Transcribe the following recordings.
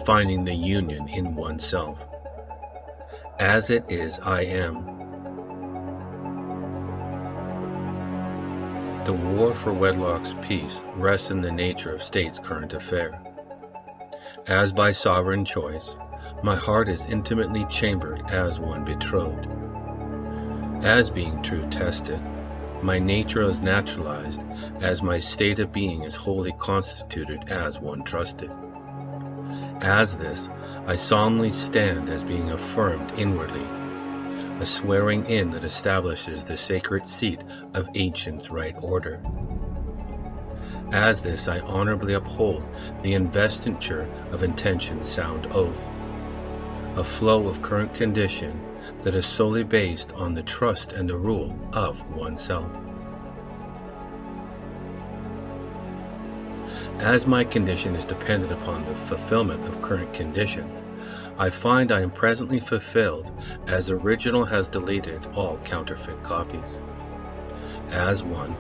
finding the union in oneself. As it is, I am. The war for wedlock's peace rests in the nature of state's current affair. As by sovereign choice, my heart is intimately chambered as one betrothed. As being true tested, my nature is naturalized, as my state of being is wholly constituted as one trusted. As this, I solemnly stand as being affirmed inwardly, a swearing in that establishes the sacred seat of ancient's right order. As this, I honorably uphold the investiture of intention's sound oath, a flow of current condition that is solely based on the trust and the rule of oneself. As my condition is dependent upon the fulfillment of current conditions, I find I am presently fulfilled as original has deleted all counterfeit copies. As one,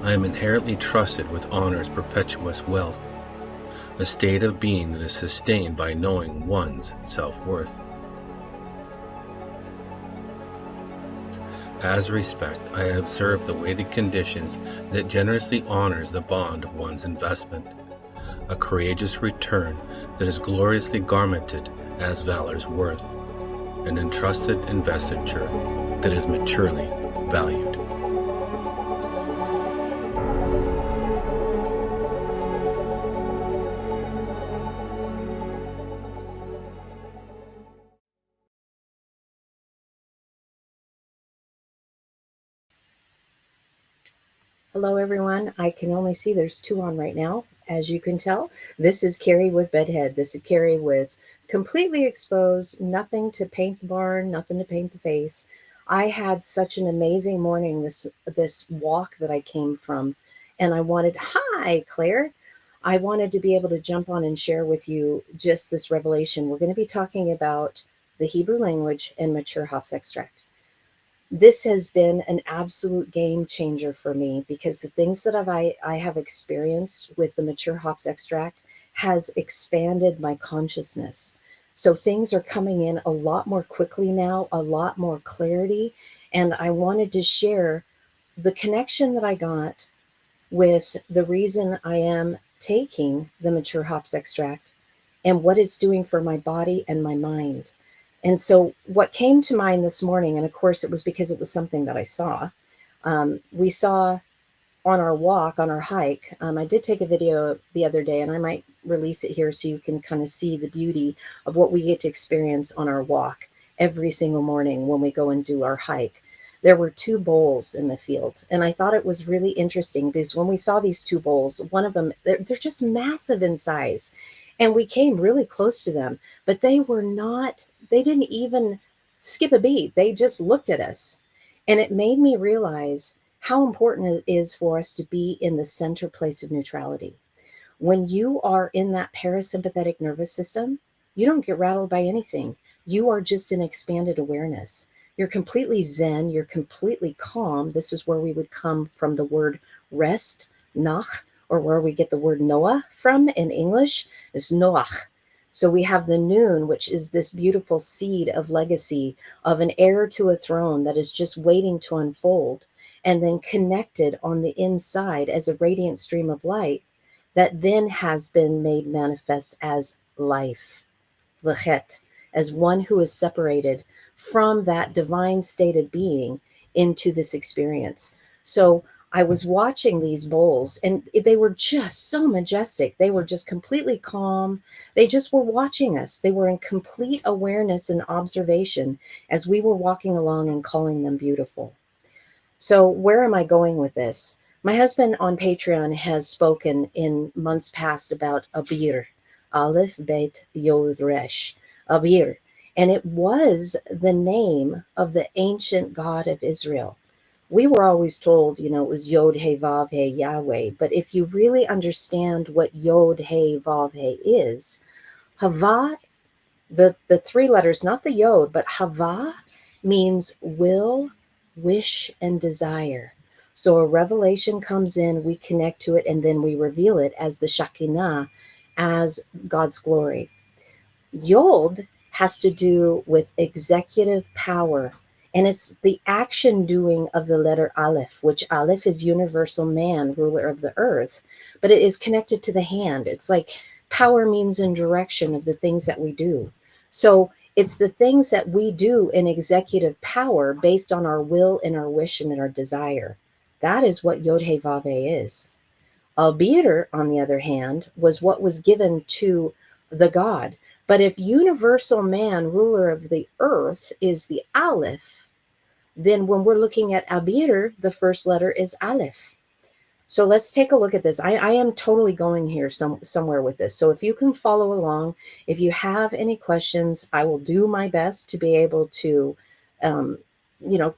I am inherently trusted with honor's perpetuous wealth, a state of being that is sustained by knowing one's self-worth. As respect, I observe the weighted conditions that generously honors the bond of one's investment, a courageous return that is gloriously garmented as valor's worth, an entrusted investiture that is maturely valued. Hello everyone. I can only see there's 2 on right now. As you can tell, this is Carrie with Bedhead. This is Carrie with completely exposed, nothing to paint the barn, nothing to paint the face. I had such an amazing morning, this walk that I came from, and I wanted, hi Claire, I wanted to be able to jump on and share with you just this revelation. We're going to be talking about the Hebrew language and mature hops extract. This has been an absolute game changer for me because the things that I have experienced with the mature hops extract has expanded my consciousness. So things are coming in a lot more quickly now, a lot more clarity. And I wanted to share the connection that I got with the reason I am taking the mature hops extract and what it's doing for my body and my mind. And so what came to mind this morning, and of course it was because it was something that I saw, we saw on our walk, on our hike, I did take a video the other day, and I might release it here so you can kind of see the beauty of what we get to experience on our walk every single morning when we go and do our hike. There were 2 bowls in the field, and I thought it was really interesting because when we saw these 2 bowls, one of them, they're just massive in size. And we came really close to them, but they didn't even skip a beat. They just looked at us. And it made me realize how important it is for us to be in the center place of neutrality. When you are in that parasympathetic nervous system, you don't get rattled by anything. You are just in expanded awareness. You're completely zen. You're completely calm. This is where we would come from the word rest, nach, or where we get the word Noah from in English, is Noach. So we have the noon, which is this beautiful seed of legacy of an heir to a throne that is just waiting to unfold, and then connected on the inside as a radiant stream of light that then has been made manifest as life, lechet, as one who is separated from that divine state of being into this experience. So I was watching these bowls and they were just so majestic. They were just completely calm. They just were watching us. They were in complete awareness and observation as we were walking along and calling them beautiful. So where am I going with this? My husband on Patreon has spoken in months past about Abir, Aleph, Beyit, Yod, Resh, Abir. And it was the name of the ancient God of Israel. We were always told, it was Yod He Vav He Yahweh. But if you really understand what Yod He Vav He is, Hava, the 3 letters, not the Yod, but Hava means will, wish, and desire. So a revelation comes in, we connect to it, and then we reveal it as the Shekinah, as God's glory. Yod has to do with executive power, and it's the action doing of the letter Aleph, which Aleph is universal man, ruler of the earth, but it is connected to the hand. It's like power, means, and direction of the things that we do. So it's the things that we do in executive power based on our will and our wish and our desire. That is what Yod He Vav He is. Albir, on the other hand, was what was given to the God. But if universal man, ruler of the earth, is the Aleph, then when we're looking at Abir, the first letter is Aleph. So let's take a look at this. I am totally going here somewhere with this. So if you can follow along, if you have any questions, I will do my best to be able to, um, you know,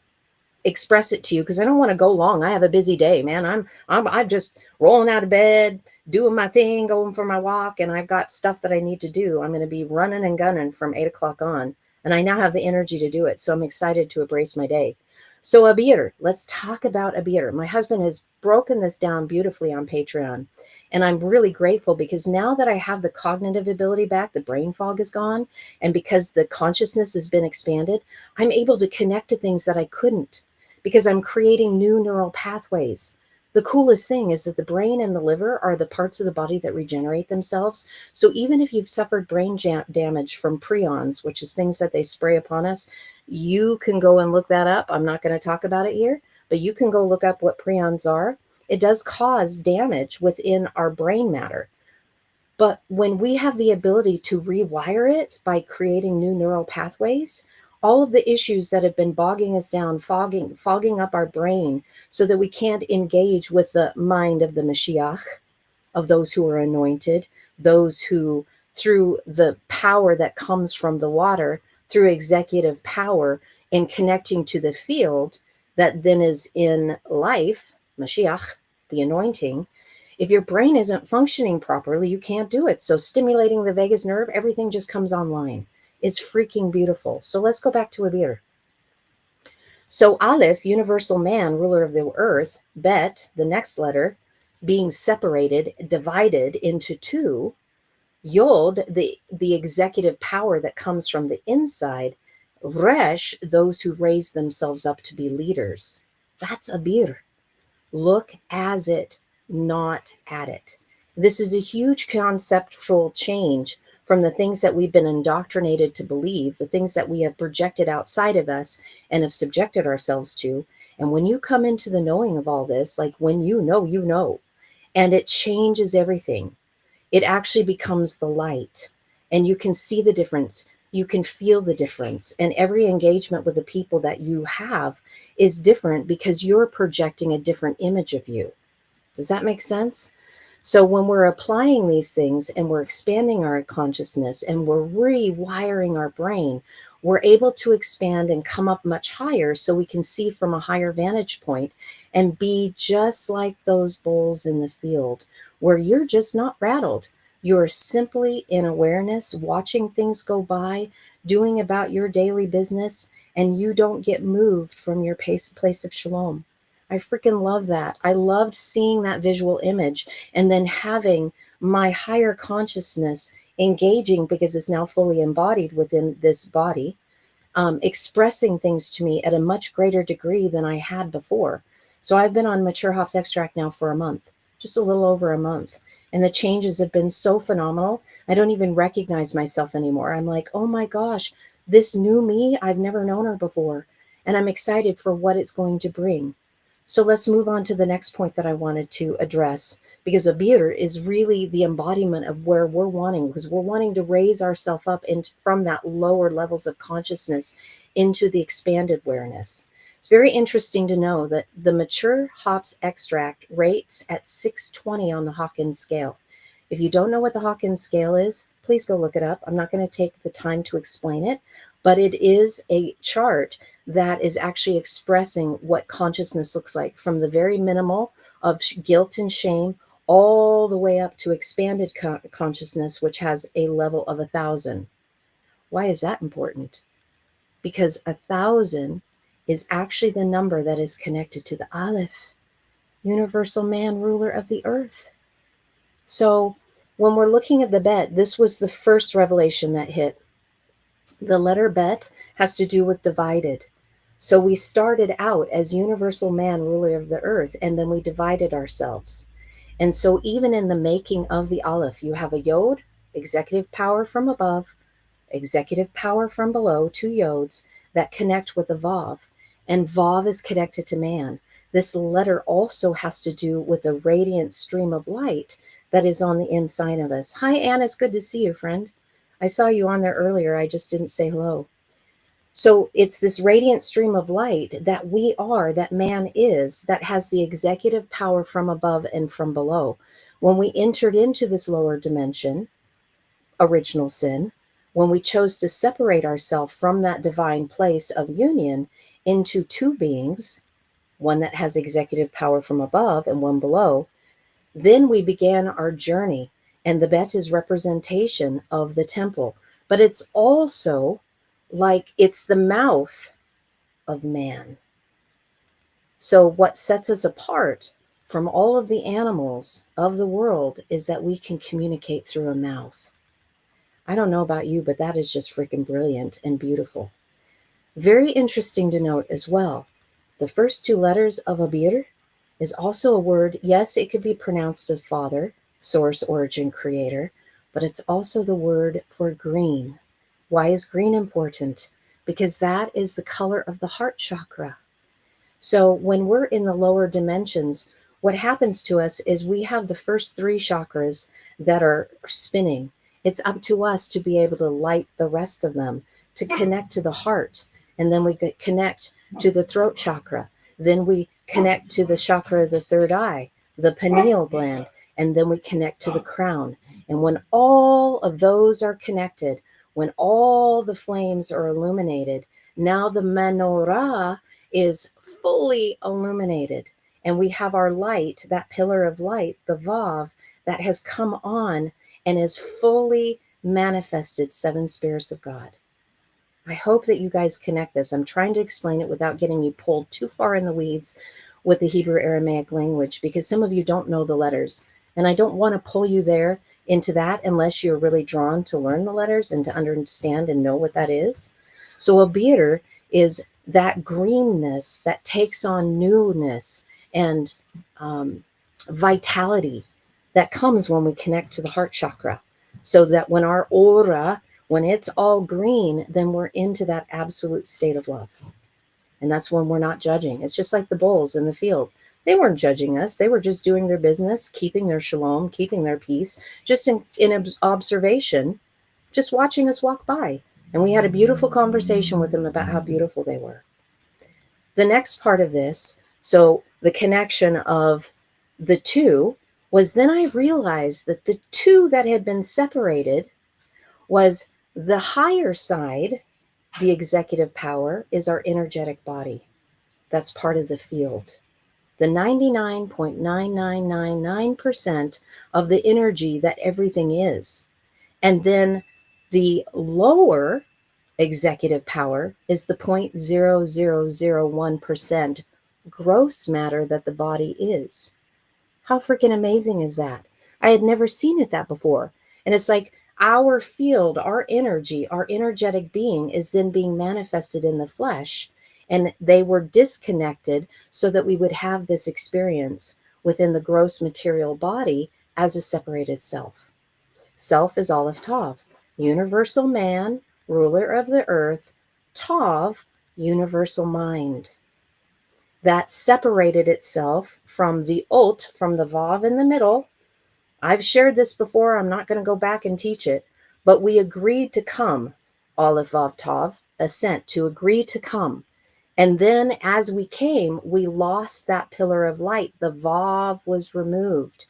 express it to you, because I don't want to go long. I have a busy day, man. I'm just rolling out of bed, doing my thing, going for my walk, and I've got stuff that I need to do. I'm going to be running and gunning from 8 o'clock on, and I now have the energy to do it. So I'm excited to embrace my day. So Abir, let's talk about Abir. My husband has broken this down beautifully on Patreon, and I'm really grateful because now that I have the cognitive ability back, the brain fog is gone, and because the consciousness has been expanded, I'm able to connect to things that I couldn't, because I'm creating new neural pathways. The coolest thing is that the brain and the liver are the parts of the body that regenerate themselves. So even if you've suffered brain damage from prions, which is things that they spray upon us, you can go and look that up. I'm not going to talk about it here, but you can go look up what prions are. It does cause damage within our brain matter. But when we have the ability to rewire it by creating new neural pathways, all of the issues that have been bogging us down, fogging up our brain so that we can't engage with the mind of the Mashiach, of those who are anointed, those who, through the power that comes from the water, through executive power and connecting to the field that then is in life, Mashiach, the anointing. If your brain isn't functioning properly, you can't do it. So stimulating the vagus nerve, everything just comes online. It's freaking beautiful. So let's go back to Abir. So Aleph, universal man, ruler of the earth. Bet, the next letter, being separated, divided into two. Yod, the executive power that comes from the inside. Resh, those who raise themselves up to be leaders. That's Abir. Look as it, not at it. This is a huge conceptual change from the things that we've been indoctrinated to believe, the things that we have projected outside of us and have subjected ourselves to. And when you come into the knowing of all this, like when you know, and it changes everything. It actually becomes the light, and you can see the difference. You can feel the difference, and every engagement with the people that you have is different because you're projecting a different image of you. Does that make sense? So when we're applying these things and we're expanding our consciousness and we're rewiring our brain, we're able to expand and come up much higher so we can see from a higher vantage point and be just like those bulls in the field where you're just not rattled. You're simply in awareness, watching things go by, doing about your daily business, and you don't get moved from your place of shalom. I freaking love that. I loved seeing that visual image and then having my higher consciousness engaging, because it's now fully embodied within this body, expressing things to me at a much greater degree than I had before. So I've been on mature hops extract now for a month, just a little over a month. And the changes have been so phenomenal. I don't even recognize myself anymore. I'm like, oh my gosh, this new me, I've never known her before. And I'm excited for what it's going to bring. So let's move on to the next point that I wanted to address, because Abir is really the embodiment of where we're wanting, because we're wanting to raise ourselves up from that lower levels of consciousness into the expanded awareness. It's very interesting to know that the mature hops extract rates at 620 on the Hawkins scale. If you don't know what the Hawkins scale is, please go look it up. I'm not going to take the time to explain it, but it is a chart that is actually expressing what consciousness looks like, from the very minimal of guilt and shame all the way up to expanded consciousness, which has a level of 1,000. Why is that important? Because 1,000 is actually the number that is connected to the Aleph, universal man, ruler of the earth. So When we're looking at the Bet, this was the first revelation that hit. The letter Bet has to do with divided. So we started out as universal man, ruler of the earth, and then we divided ourselves. And so even in the making of the Aleph, you have a Yod, executive power from above, executive power from below, two Yods that connect with a Vav. And Vav is connected to man. This letter also has to do with a radiant stream of light that is on the inside of us. Hi, Anna. It's good to see you, friend. I saw you on there earlier. I just didn't say hello. So it's this radiant stream of light that we are, that man is, that has the executive power from above and from below. When we entered into this lower dimension, original sin, when we chose to separate ourselves from that divine place of union into two beings, one that has executive power from above and one below, then we began our journey. And the Bet is representation of the temple. But it's also like it's the mouth of man. So what sets us apart from all of the animals of the world is that we can communicate through a mouth. I don't know about you, but that is just freaking brilliant and beautiful. Very interesting to note as well. The first two letters of Abir is also a word. Yes, it could be pronounced as father, source, origin, creator, but it's also the word for green. Why is green important? Because that is the color of the heart chakra. So when we're in the lower dimensions, what happens to us is we have the first three chakras that are spinning. It's up to us to be able to light the rest of them, to connect to the heart. And then we connect to the throat chakra. Then we connect to the chakra of the third eye, the pineal gland, and then we connect to the crown. And when all of those are connected, when all the flames are illuminated, now the menorah is fully illuminated. And we have our light, that pillar of light, the Vav, that has come on and is fully manifested seven spirits of God. I hope that you guys connect this. I'm trying to explain it without getting you pulled too far in the weeds with the Hebrew Aramaic language, because some of you don't know the letters. And I don't want to pull you there into that unless you're really drawn to learn the letters and to understand and know what that is. So Abir is that greenness that takes on newness and vitality that comes when we connect to the heart chakra. So that when our aura, when it's all green, then we're into that absolute state of love. And that's when we're not judging. It's just like the bulls in the field. They weren't judging us. They were just doing their business, keeping their shalom, keeping their peace, just in observation, just watching us walk by. And we had a beautiful conversation with them about how beautiful they were. The next part of this, so the connection of the two, was then I realized that the two that had been separated was the higher side, the executive power, is our energetic body. That's part of the field. The 99.9999% of the energy that everything is. And then the lower executive power is the 0.0001% gross matter that the body is. How freaking amazing is that? I had never seen it that before. And it's like our field, our energy, our energetic being is then being manifested in the flesh. And they were disconnected so that we would have this experience within the gross material body as a separated self. Self is Aleph Tav, universal man, ruler of the earth, Tav, universal mind. That separated itself from the Ot, from the Vav in the middle. I've shared this before. I'm not going to go back and teach it, but we agreed to come, Aleph Vav Tav, assent, to agree to come. And then as we came, we lost that pillar of light. The Vav was removed.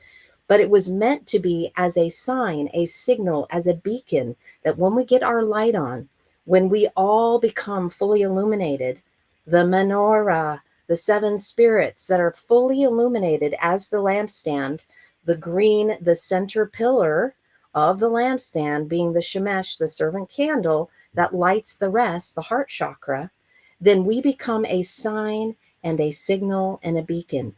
But it was meant to be as a sign, a signal, as a beacon, that when we get our light on, when we all become fully illuminated, the menorah, the seven spirits that are fully illuminated as the lampstand, the green, the center pillar of the lampstand being the shemesh, the servant candle that lights the rest, the heart chakra, then we become a sign and a signal and a beacon.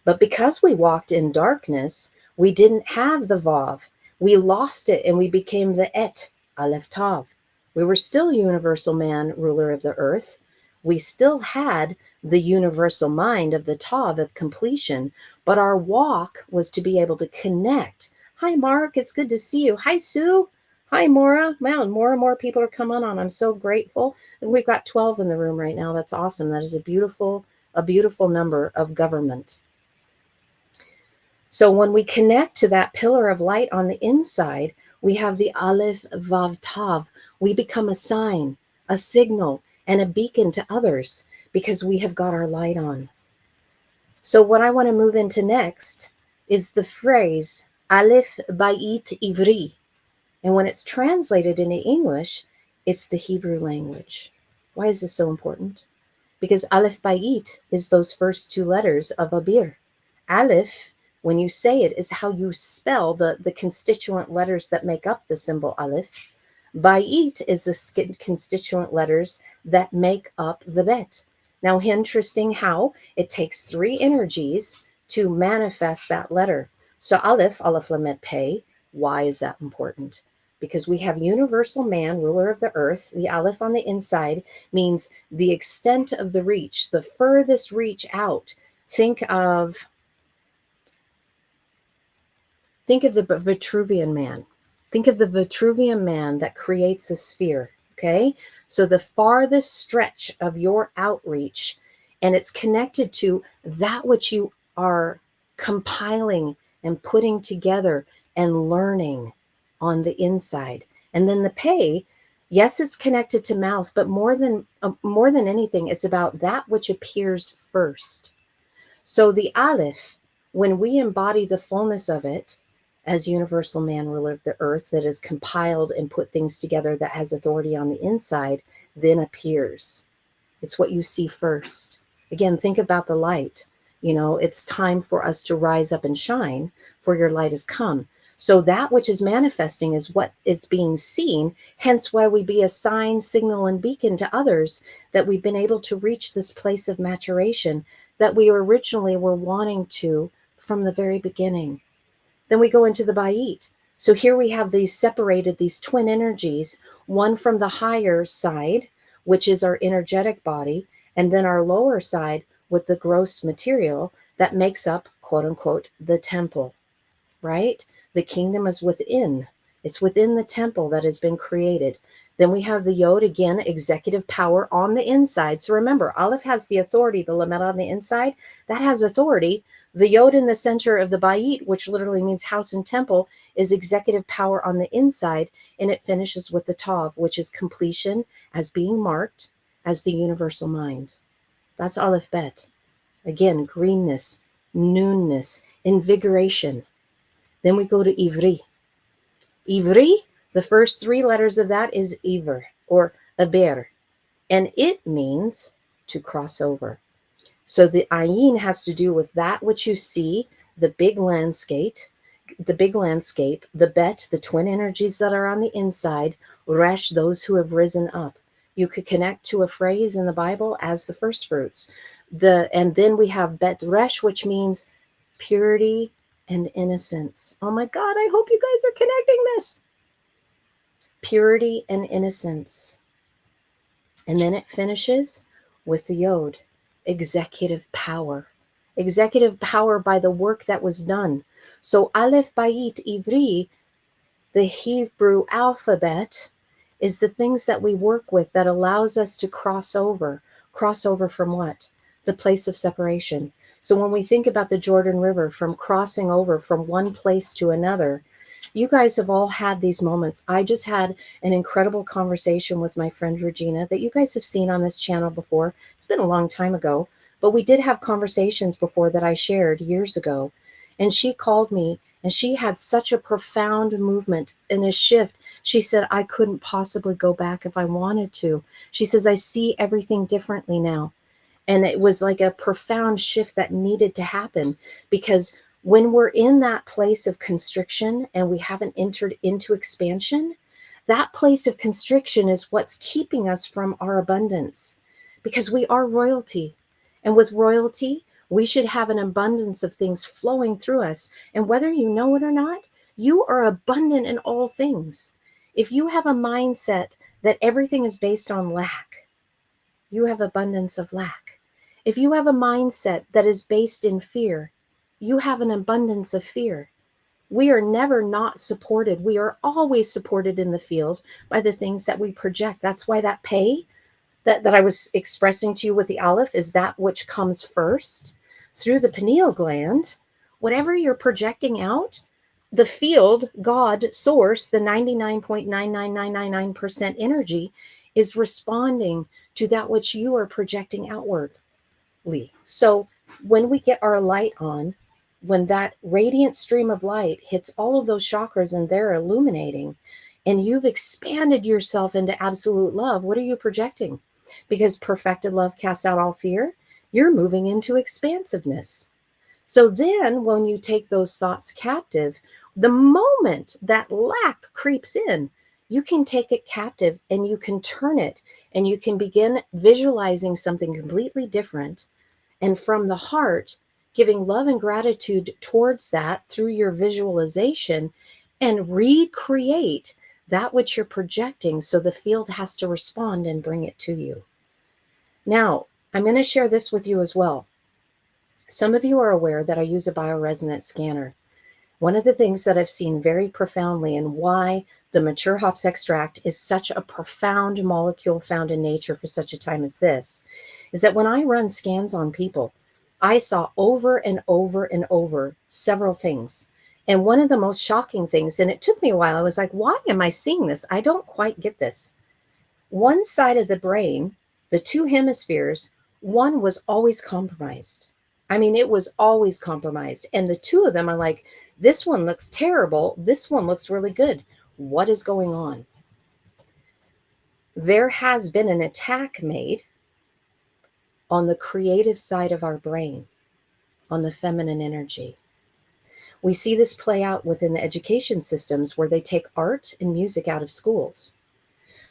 But because we walked in darkness, we didn't have the Vav. We lost it and we became the Et, Aleph Tav. We were still universal man, ruler of the earth. We still had the universal mind of the Tav of completion, but our walk was to be able to connect. Hi, Mark. It's good to see you. Hi, Sue. Hi, Maura. Man, more and more people are coming on. I'm so grateful. And we've got 12 in the room right now. That's awesome. That is a beautiful number of government. So when we connect to that pillar of light on the inside, we have the Aleph Vav Tav. We become a sign, a signal, and a beacon to others because we have got our light on. So what I want to move into next is the phrase Aleph Beyit Ivri. And when it's translated into English, it's the Hebrew language. Why is this so important? Because Aleph Beyit is those first two letters of Abir. Aleph, when you say it, is how you spell the constituent letters that make up the symbol Aleph. Beyit is the constituent letters that make up the Bet. Now, interesting how it takes three energies to manifest that letter. So Aleph, Aleph Lamed Pei. Why is that important? Because we have universal man, ruler of the earth. The Aleph on the inside means the extent of the reach, the furthest reach out. Think of the Vitruvian man. Think of the Vitruvian man that creates a sphere, okay? So the farthest stretch of your outreach, and it's connected to that which you are compiling and putting together and learning on the inside. And then the pay, yes, it's connected to mouth, but more than anything, it's about that which appears first. So the Aleph, when we embody the fullness of it, as universal man, ruler of the earth, that is compiled and put things together, that has authority on the inside, then appears. It's what you see first. Again, think about the light. You know, it's time for us to rise up and shine, for your light has come. So that which is manifesting is what is being seen, hence why we be a sign, signal, and beacon to others that we've been able to reach this place of maturation that we originally were wanting to from the very beginning. Then we go into the Beyit. So here we have these separated, these twin energies, one from the higher side, which is our energetic body, and then our lower side with the gross material that makes up, quote unquote, the temple, right? The kingdom is within. It's within the temple that has been created. Then we have the Yod, again, executive power on the inside. So remember, Aleph has the authority, the Lamed on the inside, that has authority. The Yod in the center of the Beyit, which literally means house and temple, is executive power on the inside, and it finishes with the Tav, which is completion as being marked as the universal mind. That's Aleph Bet. Again, greenness, newness, invigoration. Then we go to Ivri. Ivri, the first three letters of that is Ivr or Abir, and it means to cross over. So the ayin has to do with that which you see, the big landscape, the bet, the twin energies that are on the inside, resh, those who have risen up. You could connect to a phrase in the Bible as the first fruits. And then we have bet resh, which means purity and innocence. Oh my God, I hope you guys are connecting this. Purity and innocence. And then it finishes with the Yod, executive power. Executive power by the work that was done. So Aleph Beyit Ivri, the Hebrew alphabet, is the things that we work with that allows us to cross over. Cross over from what? The place of separation. So when we think about the Jordan River, from crossing over from one place to another, you guys have all had these moments. I just had an incredible conversation with my friend Regina that you guys have seen on this channel before. It's been a long time ago, but we did have conversations before that I shared years ago. And she called me and she had such a profound movement and a shift. She said, I couldn't possibly go back if I wanted to. She says, I see everything differently now. And it was like a profound shift that needed to happen, because when we're in that place of constriction and we haven't entered into expansion, that place of constriction is what's keeping us from our abundance, because we are royalty. And with royalty, we should have an abundance of things flowing through us. And whether you know it or not, You are abundant in all things. If you have a mindset that everything is based on lack, you have abundance of lack. If you have a mindset that is based in fear, you have an abundance of fear. We are never not supported. We are always supported in the field by the things that we project. That's why that pay that I was expressing to you with the Aleph is that which comes first through the pineal gland. Whatever you're projecting out, the field, God, source, the 99.99999% energy is responding to that which you are projecting outwardly. So when we get our light on, when that radiant stream of light hits all of those chakras and they're illuminating, and you've expanded yourself into absolute love, what are you projecting? Because perfected love casts out all fear, you're moving into expansiveness. So then when you take those thoughts captive, the moment that lack creeps in, you can take it captive and you can turn it and you can begin visualizing something completely different. And from the heart, giving love and gratitude towards that through your visualization and recreate that which you're projecting. So the field has to respond and bring it to you. Now, I'm going to share this with you as well. Some of you are aware that I use a bioresonance scanner. One of the things that I've seen very profoundly and why the mature hops extract is such a profound molecule found in nature for such a time as this is that when I run scans on people, I saw over and over and over several things. And one of the most shocking things, and it took me a while, I was like, why am I seeing this? I don't quite get this. One side of the brain, the two hemispheres, one was always compromised. I mean, it was always compromised. And the two of them are like, this one looks terrible. This one looks really good. What is going on? There has been an attack made on the creative side of our brain, on the feminine energy. We see this play out within the education systems where they take art and music out of schools.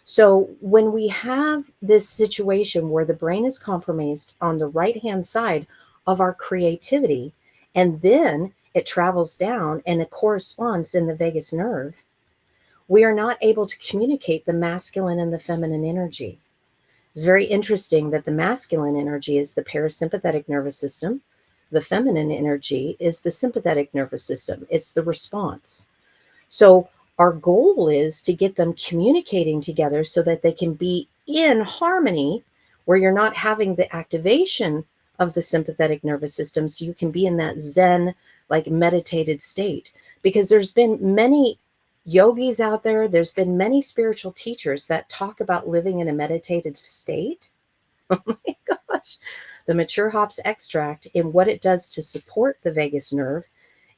So when we have this situation where the brain is compromised on the right-hand side of our creativity, and then it travels down and it corresponds in the vagus nerve, we are not able to communicate the masculine and the feminine energy. It's very interesting that the masculine energy is the parasympathetic nervous system. The feminine energy is the sympathetic nervous system. It's the response. So our goal is to get them communicating together so that they can be in harmony where you're not having the activation of the sympathetic nervous system. So you can be in that Zen, like meditated state. Because there's been many yogis out there, there's been many spiritual teachers that talk about living in a meditative state. Oh my gosh. The mature hops extract and what it does to support the vagus nerve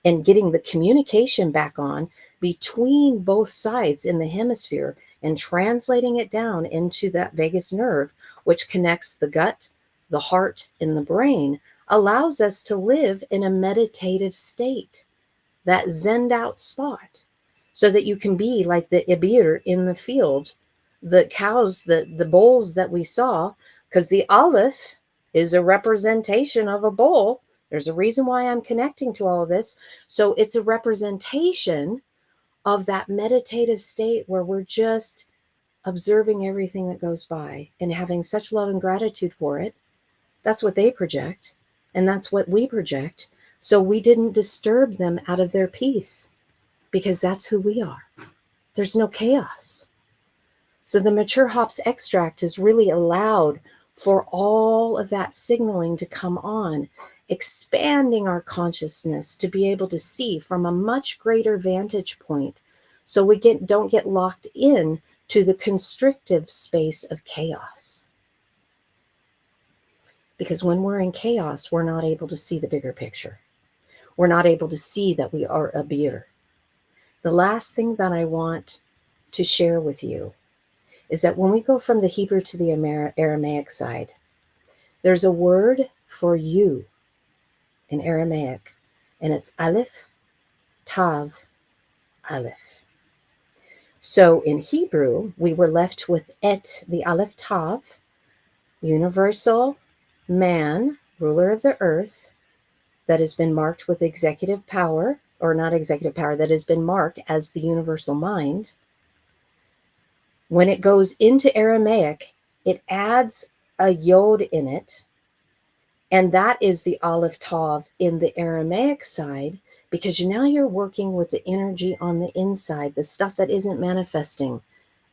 and getting the communication back on between both sides in the hemisphere and translating it down into that vagus nerve, which connects the gut, the heart, and the brain, allows us to live in a meditative state, that zenned out spot, so that you can be like the Abir in the field, the cows, the bulls that we saw, because the Aleph is a representation of a bull. There's a reason why I'm connecting to all of this. So it's a representation of that meditative state where we're just observing everything that goes by and having such love and gratitude for it. That's what they project, and that's what we project. So we didn't disturb them out of their peace because that's who we are. There's no chaos. So the mature hops extract is really allowed for all of that signaling to come on, expanding our consciousness to be able to see from a much greater vantage point. So we don't get locked in to the constrictive space of chaos. Because when we're in chaos, we're not able to see the bigger picture. We're not able to see that we are Abir. The last thing that I want to share with you is that when we go from the Hebrew to the Aramaic side, there's a word for you in Aramaic, and it's Aleph, Tav, Aleph. So in Hebrew, we were left with Et, the Aleph Tav, universal man, ruler of the earth, that has been marked with executive power or not executive power, that has been marked as the universal mind, when it goes into Aramaic, it adds a yod in it, and that is the Aleph Tav in the Aramaic side, because now you're working with the energy on the inside, the stuff that isn't manifesting,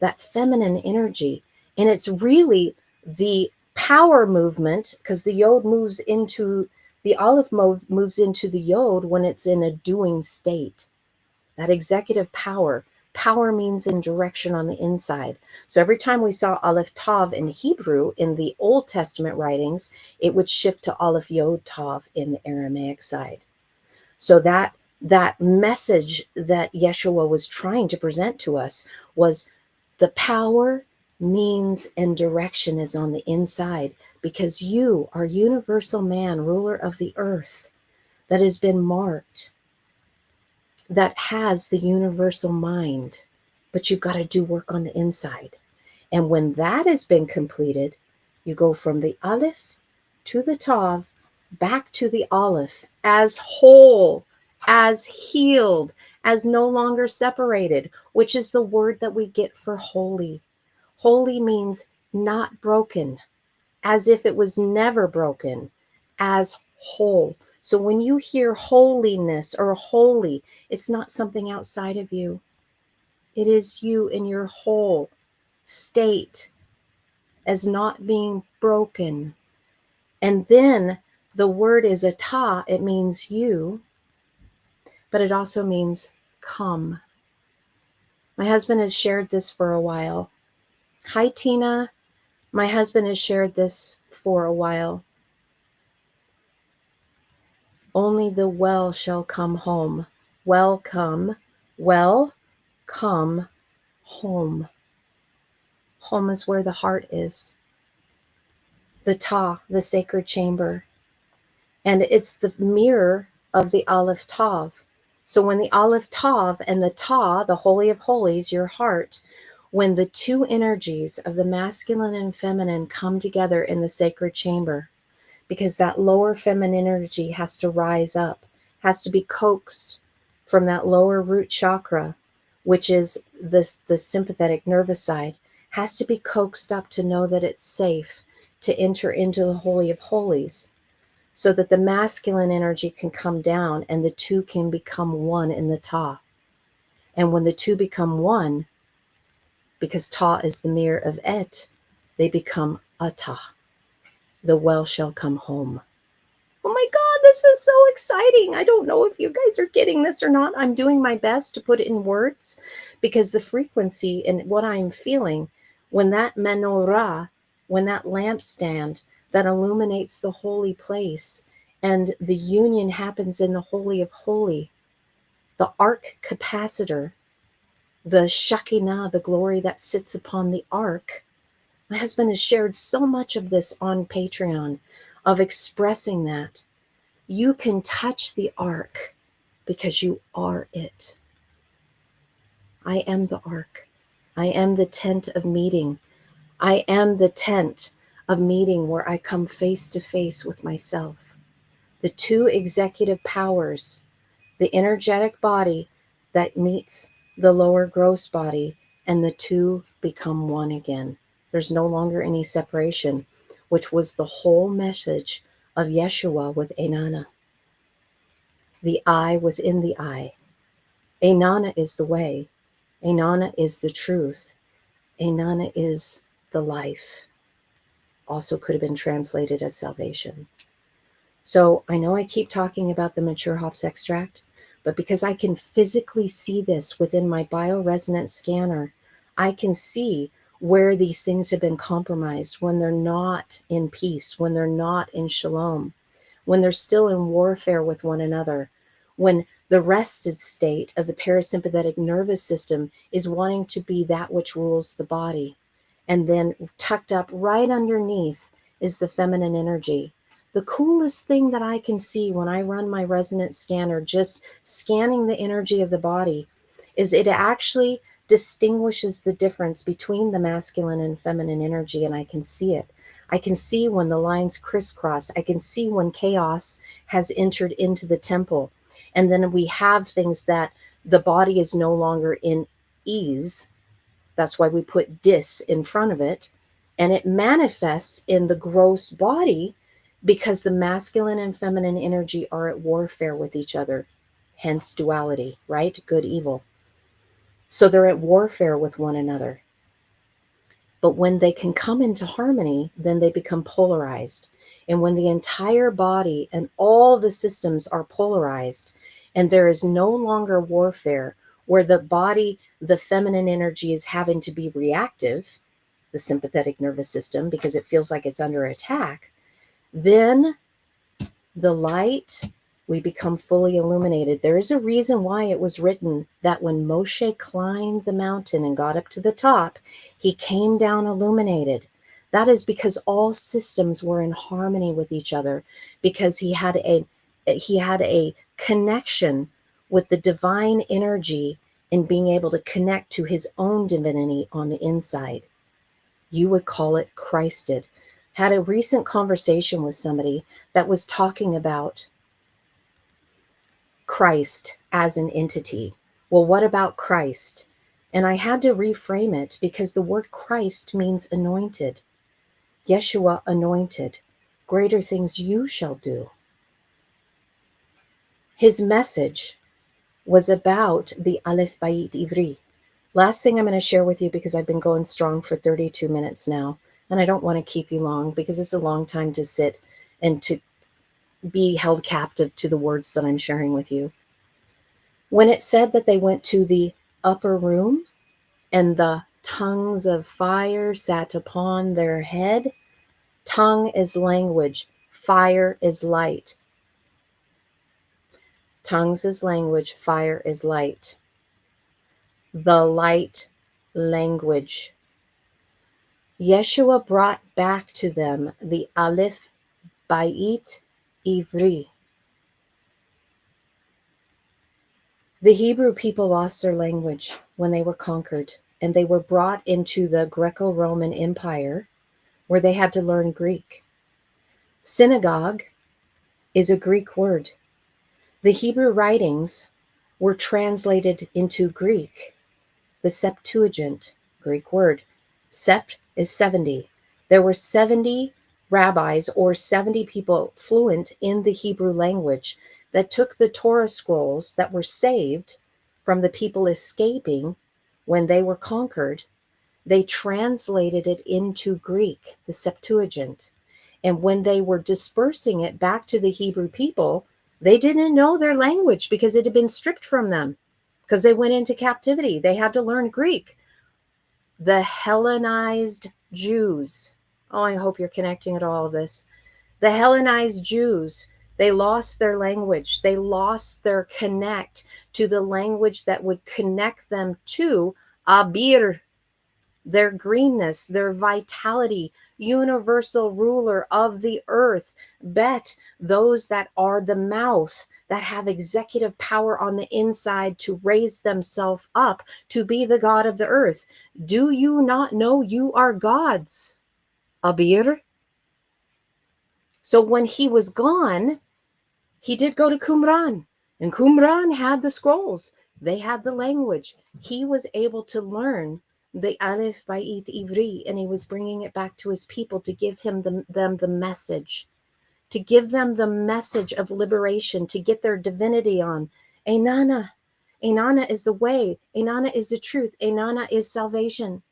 that feminine energy. And it's really the power movement, because the yod moves into, the Aleph moves into the yod when it's in a doing state. That executive power. Power means in direction on the inside. So every time we saw Aleph Tav in Hebrew in the Old Testament writings, it would shift to Aleph Yod Tav in the Aramaic side. So that message that Yeshua was trying to present to us was the power, means, and direction is on the inside, because you are universal man, ruler of the earth, that has been marked, that has the universal mind, but you've got to do work on the inside. And when that has been completed, you go from the Aleph to the Tav, back to the Aleph, as whole, as healed, as no longer separated, which is the word that we get for holy. Holy means not broken, as if it was never broken, as whole. So when you hear holiness or holy, it's not something outside of you. It is you in your whole state as not being broken. And then the word is atah. It means you, but it also means come. My husband has shared this for a while. Hi, Tina. My husband has shared this for a while. Only the well shall come home. Welcome, well, come home. Home is where the heart is. The Ta, the sacred chamber. And it's the mirror of the Aleph Tav. So when the Aleph Tav and the Ta, the Holy of Holies, your heart, when the two energies of the masculine and feminine come together in the sacred chamber, because that lower feminine energy has to rise up, has to be coaxed from that lower root chakra, which is the sympathetic nervous side, has to be coaxed up to know that it's safe to enter into the Holy of Holies, so that the masculine energy can come down and the two can become one in the Ta. And when the two become one, because Ta is the mirror of Et, they become Atah. The well shall come home. Oh my God, this is so exciting. I don't know if you guys are getting this or not. I'm doing my best to put it in words, because the frequency and what I'm feeling, when that menorah, when that lampstand that illuminates the holy place and the union happens in the Holy of Holy, the ark capacitor, the Shekinah, the glory that sits upon the ark. My husband has shared so much of this on Patreon, of expressing that. You can touch the ark because you are it. I am the ark. I am the tent of meeting. I am the tent of meeting where I come face to face with myself. The two executive powers, the energetic body that meets the lower gross body, and the two become one again. There's no longer any separation, which was the whole message of Yeshua with Einana. The I within the I. Einana is the way. Einana is the truth. Einana is the life. Also could have been translated as salvation. So I know I keep talking about the mature hops extract, but because I can physically see this within my bioresonance scanner, I can see where these things have been compromised, when they're not in peace, when they're not in shalom, when they're still in warfare with one another, when the rested state of the parasympathetic nervous system is wanting to be that which rules the body. And then tucked up right underneath is the feminine energy. The coolest thing that I can see when I run my resonance scanner, just scanning the energy of the body, is it actually distinguishes the difference between the masculine and feminine energy, and I can see it. I can see when the lines crisscross. I can see when chaos has entered into the temple. And then we have things that the body is no longer in ease. That's why we put dis in front of it. And it manifests in the gross body because the masculine and feminine energy are at warfare with each other. Hence duality, right? Good, evil. So they're at warfare with one another. But when they can come into harmony, then they become polarized. And when the entire body and all the systems are polarized, and there is no longer warfare where the body, the feminine energy is having to be reactive, the sympathetic nervous system, because it feels like it's under attack, then the light, we become fully illuminated. There is a reason why it was written that when Moshe climbed the mountain and got up to the top, he came down illuminated. That is because all systems were in harmony with each other, because he had a connection with the divine energy and being able to connect to his own divinity on the inside. You would call it Christed. Had a recent conversation with somebody that was talking about Christ as an entity. Well, what about Christ? And I had to reframe it because the word Christ means anointed. Yeshua anointed. Greater things you shall do. His message was about the Aleph, Beyit, Ivri. Last thing I'm going to share with you, because I've been going strong for 32 minutes now, and I don't want to keep you long because it's a long time to sit and to be held captive to the words that I'm sharing with you. When it said that they went to the upper room and the tongues of fire sat upon their head, tongue is language, fire is light. Tongues is language, fire is light. The light language. Yeshua brought back to them the Aleph, Beyit, Ivri. The Hebrew people lost their language when they were conquered, and they were brought into the Greco-Roman Empire, where they had to learn Greek. Synagogue is a Greek word. The Hebrew writings were translated into Greek. The Septuagint, Greek word. Sept is 70. There were 70 rabbis or 70 people fluent in the Hebrew language that took the Torah scrolls that were saved from the people escaping when they were conquered. They translated it into Greek, the Septuagint. And when they were dispersing it back to the Hebrew people, they didn't know their language because it had been stripped from them because they went into captivity. They had to learn Greek. The Hellenized Jews. Oh, I hope you're connecting at all of this. The Hellenized Jews, they lost their language. They lost their connect to the language that would connect them to Abir, their greenness, their vitality, universal ruler of the earth. Bet, those that are the mouth, that have executive power on the inside to raise themselves up to be the God of the earth. Do you not know you are gods? Abir. So when he was gone, he did go to Qumran, and Qumran had the scrolls. They had the language. He was able to learn the Aleph, Beyit, Ivri, and he was bringing it back to his people to give them the message, to give them the message of liberation, to get their divinity on. Einana. Einana is the way. Einana is the truth. Einana is salvation.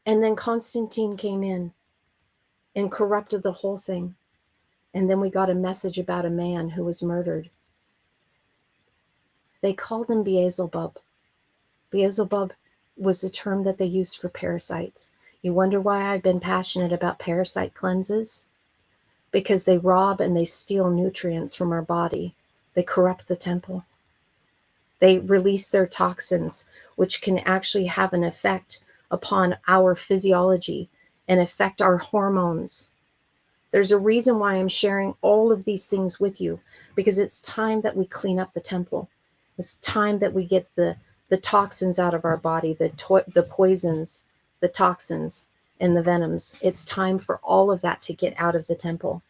And then Constantine came in and corrupted the whole thing. And then we got a message about a man who was murdered. They called him Beelzebub. Beelzebub was the term that they used for parasites. You wonder why I've been passionate about parasite cleanses? Because they rob and they steal nutrients from our body. They corrupt the temple. They release their toxins, which can actually have an effect upon our physiology and affect our hormones. There's a reason why I'm sharing all of these things with you, because it's time that we clean up the temple. It's time that we get the toxins out of our body, the poisons, the toxins, and the venoms. It's time for all of that to get out of the temple.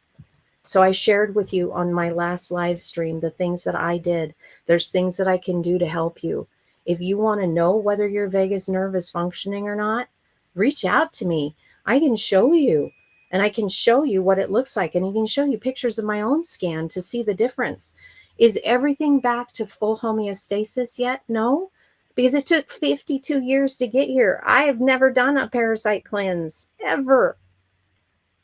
So I shared with you on my last live stream the things that I did. There's things that I can do to help you. If you want to know whether your vagus nerve is functioning or not, reach out to me. I can show you, and I can show you what it looks like, and I can show you pictures of my own scan to see the difference. Is everything back to full homeostasis yet? No, because it took 52 years to get here. I have never done a parasite cleanse, ever.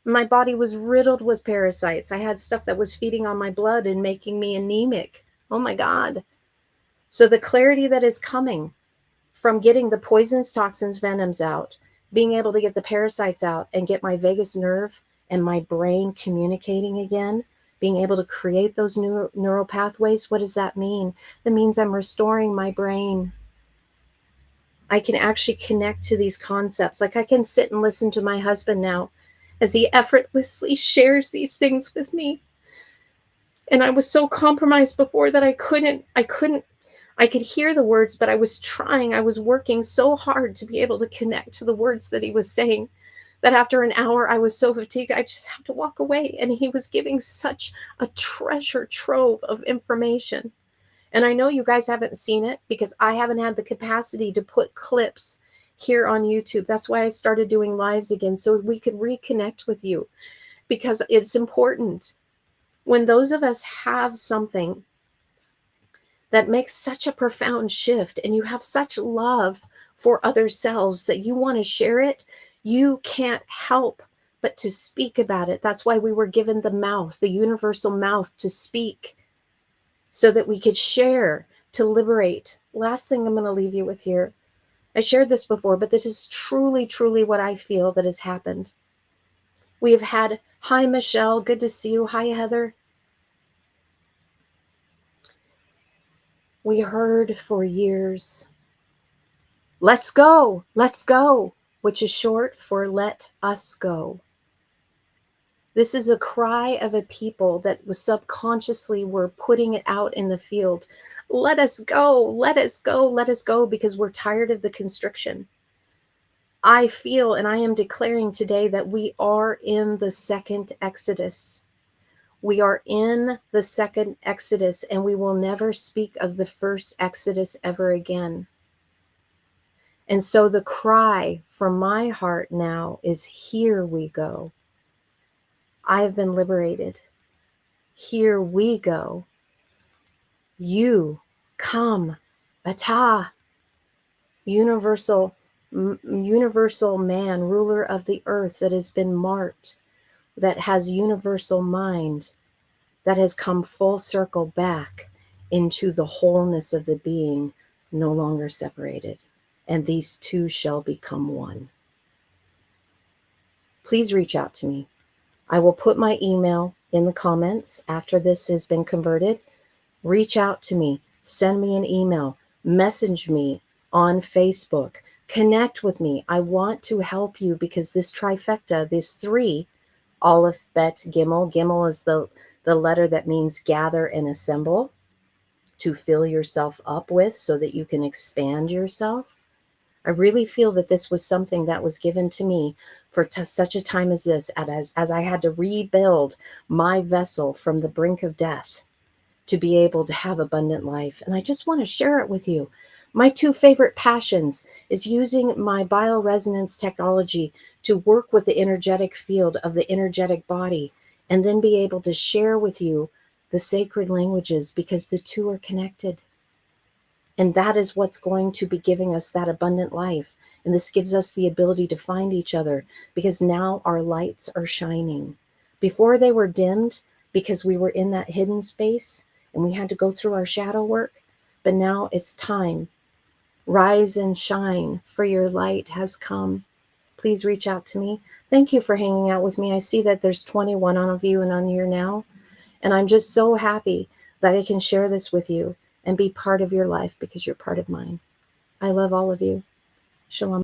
My body was riddled with parasites. I had stuff that was feeding on my blood and making me anemic. Oh my God. So the clarity that is coming from getting the poisons, toxins, venoms out, being able to get the parasites out and get my vagus nerve and my brain communicating again, being able to create those new neural pathways. What does that mean? That means I'm restoring my brain. I can actually connect to these concepts. Like I can sit and listen to my husband now as he effortlessly shares these things with me. And I was so compromised before that I could hear the words, but I was trying. I was working so hard to be able to connect to the words that he was saying that after an hour, I was so fatigued, I just have to walk away. And he was giving such a treasure trove of information. And I know you guys haven't seen it because I haven't had the capacity to put clips here on YouTube. That's why I started doing lives again, so we could reconnect with you, because it's important. When those of us have something that makes such a profound shift and you have such love for other selves that you want to share it, you can't help but to speak about it. That's why we were given the mouth, the universal mouth, to speak, so that we could share, to liberate. Last thing I'm going to leave you with here. I shared this before, but this is truly, truly what I feel that has happened. We have had, hi, Michelle, good to see you. Hi, Heather. We heard for years, let's go, which is short for let us go. This is a cry of a people that was subconsciously were putting it out in the field. Let us go, let us go, let us go, because we're tired of the constriction. I feel, and I am declaring today, that we are in the second Exodus. We are in the second Exodus, and we will never speak of the first Exodus ever again. And so the cry from my heart now is, here we go. I have been liberated. Here we go. You come, Atah, universal man, ruler of the earth that has been marked, that has universal mind, that has come full circle back into the wholeness of the being, no longer separated. And these two shall become one. Please reach out to me. I will put my email in the comments after this has been converted. Reach out to me. Send me an email. Message me on Facebook. Connect with me. I want to help you, because this trifecta, these three, Aleph, Bet, Gimel. Gimel is the letter that means gather and assemble, to fill yourself up with so that you can expand yourself. I really feel that this was something that was given to me for such a time as this, as I had to rebuild my vessel from the brink of death to be able to have abundant life. And I just want to share it with you. My two favorite passions is using my bioresonance technology to work with the energetic field of the energetic body, and then be able to share with you the sacred languages, because the two are connected. And that is what's going to be giving us that abundant life. And this gives us the ability to find each other, because now our lights are shining. Before they were dimmed because we were in that hidden space and we had to go through our shadow work. But now it's time. Rise and shine, for your light has come. Please reach out to me. Thank you for hanging out with me. I see that there's 21 of you and on here now. And I'm just so happy that I can share this with you and be part of your life, because you're part of mine. I love all of you. Shalom.